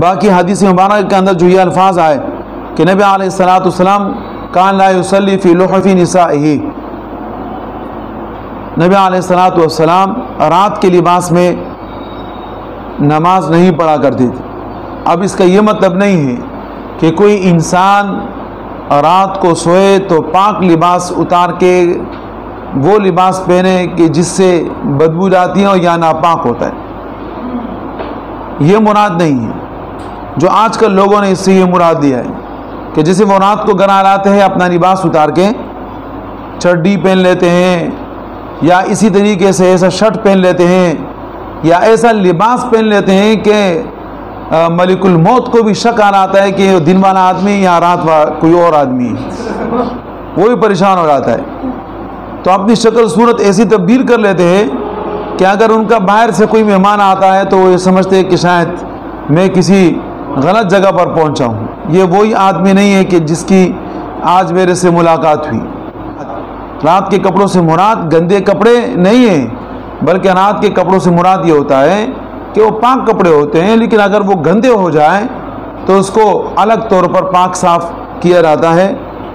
باقی حدیث مبارک کے اندر جو یہ الفاظ آئے کہ نبی علیہ الصلوۃ والسلام کان لا یصلی فی لحف نسائہ، نبی علیہ الصلوۃ والسلام رات کے لباس میں نماز نہیں پڑھا کرتے تھے۔ اب اس کا یہ مطلب نہیں ہے کہ کوئی انسان رات کو سوئے تو پاک لباس اتار کے وہ لباس پہنے کہ جس سے بدبو جاتی ہے اور یا ناپاک ہوتا ہے، یہ مراد نہیں ہے۔ جو آج کل لوگوں نے اس سے یہ مراد دیا ہے کہ جیسے وہ رات کو گھر آتے ہیں اپنا لباس اتار کے چڈی پہن لیتے ہیں، یا اسی طریقے سے ایسا شرٹ پہن لیتے ہیں، یا ایسا لباس پہن لیتے ہیں کہ ملک الموت کو بھی شک آتا ہے کہ دن والا آدمی یا رات والا کوئی اور آدمی ہے، وہ بھی پریشان ہو جاتا ہے۔ تو اپنی شکل صورت ایسی تبدیل کر لیتے ہیں کہ اگر ان کا باہر سے کوئی مہمان آتا ہے تو وہ یہ سمجھتے ہیں کہ شاید میں کسی غلط جگہ پر پہنچا ہوں۔ یہ وہی آدمی نہیں ہے کہ جس کی آج میرے سے ملاقات ہوئی۔ رات کے کپڑوں سے مراد گندے کپڑے نہیں ہیں، بلکہ رات کے کپڑوں سے مراد یہ ہوتا ہے کہ وہ پاک کپڑے ہوتے ہیں، لیکن اگر وہ گندے ہو جائیں تو اس کو الگ طور پر پاک صاف کیا جاتا ہے،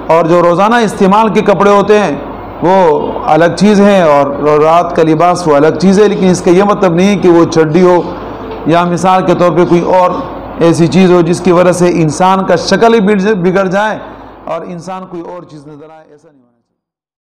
اور جو روزانہ استعمال کے کپڑے ہوتے ہیں وہ الگ چیز ہیں اور رات کا لباس وہ الگ چیز ہے۔ لیکن اس کا یہ مطلب نہیں کہ وہ چڈی ہو یا مثال کے طور پہ کوئی اور ایسی چیز ہو جس کی وجہ سے انسان کا شکل ہی بگڑ جائے اور انسان کوئی اور چیز نظر آئے، ایسا نہیں۔